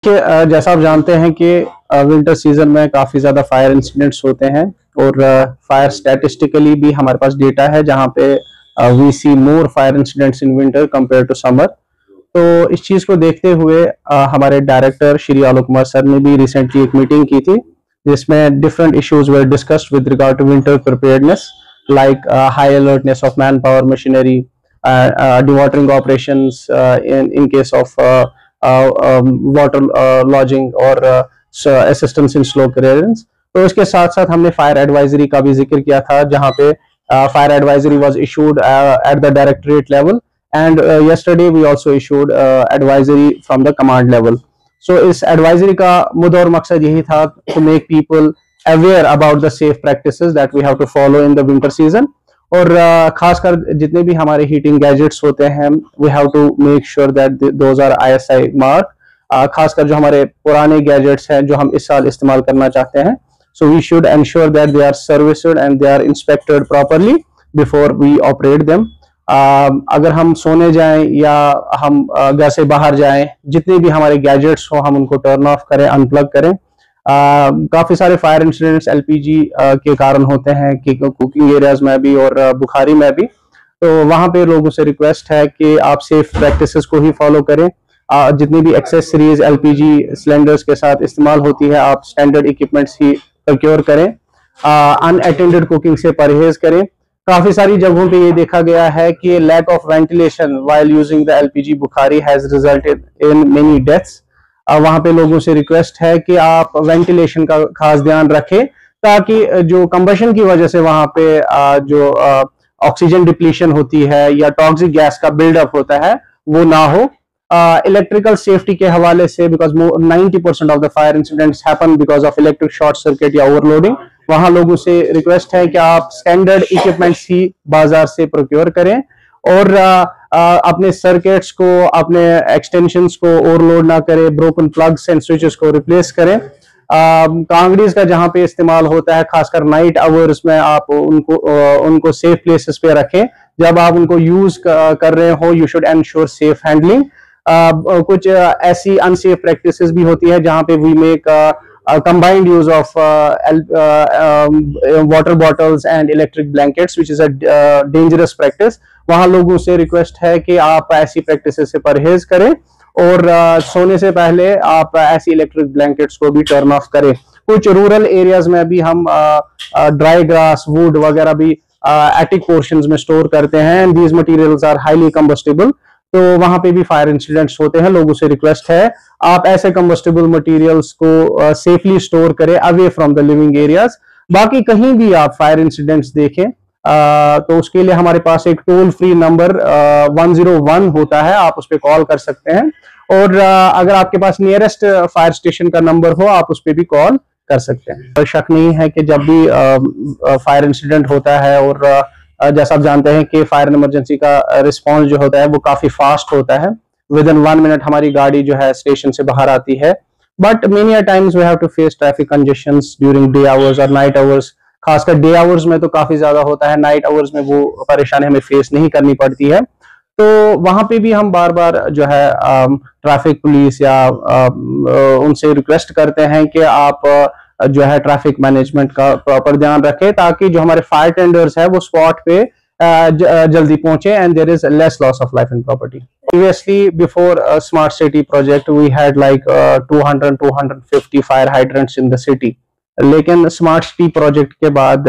कि जैसा आप जानते हैं कि विंटर सीजन में काफ़ी ज़्यादा फायर इंसिडेंट्स होते हैं और फायर स्टैटिस्टिकली भी हमारे पास डेटा है जहाँ पे we see more fire incidents in winter compare to summer. तो इस चीज़ को देखते हुए हमारे डायरेक्टर श्री आलोक कुमार सर ने भी रिसेंटली एक मीटिंग की थी जिसमें different issues were discussed with regard to winter preparedness like high alertness of man power machinery, dewatering operations in case of water lodging or assistance in slow clearance। तो इसके साथ साथ हमने फायर एडवाइजरी का भी जिक्र किया था जहां पे fire advisory was issued at the directorate level and yesterday we also issued advisory from the command level। so इस एडवाइजरी का मुद्दा और मकसद यही था to make people aware about the safe practices that we have to follow in the winter season। और खासकर जितने भी हमारे हीटिंग गैजेट्स होते हैं we have to make sure that those are ISI mark. खासकर जो हमारे पुराने गैजेट्स हैं जो हम इस साल इस्तेमाल करना चाहते हैं, so we should ensure that they are serviced and they are inspected properly before we operate them. अगर हम सोने जाएं या हम घर से बाहर जाएं, जितने भी हमारे गैजेट्स हो हम उनको टर्न ऑफ करें, अनप्लग करें। काफी सारे फायर इंसिडेंट्स LPG के कारण होते हैं कि कुकिंग एरियाज में भी और बुखारी में भी। तो वहां पे लोगों से रिक्वेस्ट है कि आप सेफ प्रैक्टिसेस को ही फॉलो करें। जितनी भी एक्सेसरीज LPG सिलेंडर्स के साथ इस्तेमाल होती है आप स्टैंडर्ड इक्विपमेंट्स ही प्रोक्योर करें। अनअटेंडेड कुकिंग से परहेज करें। काफी सारी जगहों पे ये देखा गया है कि lack of ventilation while using the LPG bukhari has resulted in many deaths. वहां पे लोगों से रिक्वेस्ट है कि आप वेंटिलेशन का खास ध्यान रखें ताकि जो कंबशन की वजह से वहां पे जो ऑक्सीजन डिप्लीशन होती है या टॉक्सिक गैस का बिल्डअप होता है वो ना हो। इलेक्ट्रिकल सेफ्टी के हवाले से because 90% of the fire incidents happen because of electric short circuit या ओवरलोडिंग। वहां लोगों से रिक्वेस्ट है कि आप स्टैंडर्ड इक्विपमेंट्स ही बाजार से प्रोक्योर करें और अपने सर्किट्स को, अपने एक्सटेंशंस को ओवरलोड ना करें, ब्रोकन प्लग्स एंड स्विचेस को रिप्लेस करें। कांगड़ीज का जहां पे इस्तेमाल होता है खासकर नाइट आवर्स में आप उनको सेफ प्लेसेस पे रखें। जब आप उनको यूज कर रहे हो you should ensure safe handling. कुछ ऐसी अनसेफ प्रैक्टिसेस भी होती है जहां पे we make combined use of water bottles and electric blankets which is a dangerous practice। वहां लोगों से रिक्वेस्ट है कि आप ऐसी प्रैक्टिसेस से परहेज करें और सोने से पहले आप ऐसी इलेक्ट्रिक ब्लैंकेट्स को भी टर्न ऑफ करें। कुछ रूरल एरियाज में भी हम ड्राई ग्रास, वुड वगैरह भी एटिक पोर्शंस में स्टोर करते हैं and these materials are highly combustible. तो वहां पे भी फायर इंसिडेंट्स होते हैं। लोगों से रिक्वेस्ट है आप ऐसे कंबस्टेबल मटेरियल्स को सेफली स्टोर करें away from the living areas. बाकी कहीं भी आप फायर इंसिडेंट्स देखें तो उसके लिए हमारे पास एक टोल फ्री नंबर 101 होता है, आप उस पर कॉल कर सकते हैं। और अगर आपके पास नियरेस्ट फायर स्टेशन का नंबर हो आप उस पर भी कॉल कर सकते हैं। कोई शक नहीं है कि जब भी फायर इंसिडेंट होता है और जैसा आप जानते हैं कि फायर इमरजेंसी का रिस्पॉन्स जो होता है वो काफी फास्ट होता है। विद इन 1 मिनट हमारी गाड़ी जो है स्टेशन से बाहर आती है। But many times we have to face traffic congestions during day hours और नाइट आवर्स। खासकर डे आवर्स में तो काफी ज्यादा होता है, नाइट आवर्स में वो परेशानी हमें फेस नहीं करनी पड़ती है। तो वहां पे भी हम बार बार जो है ट्रैफिक पुलिस या उनसे रिक्वेस्ट करते हैं कि आप जो है ट्रैफिक मैनेजमेंट का प्रॉपर ध्यान रखें ताकि जो हमारे फायर टेंडर्स है वो स्पॉट पे जल्दी पहुंचे and there is less loss of life and property. Previously, before a smart city project, we had like 200-250 fire hydrants in the city। लेकिन स्मार्ट सिटी प्रोजेक्ट के बाद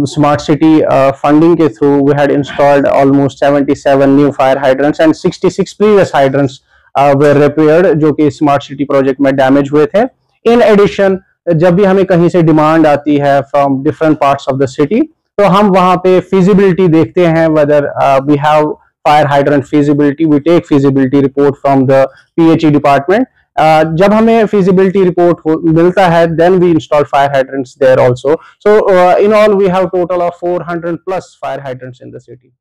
स्मार्ट सिटी फंडिंग के through we had installed almost 77 new fire hydrants and 66 previous hydrants were repaired जो कि smart city project में damage हुए थे। In addition जब भी हमें कहीं से डिमांड आती है from different parts of the city तो हम वहां पे फिजिबिलिटी देखते हैं whether we have fire hydrant feasibility. We take feasibility report from the PHE department. जब हमें feasibility report मिलता है then we install fire hydrants there also। So in all we have total of 400+ fire hydrants in the city।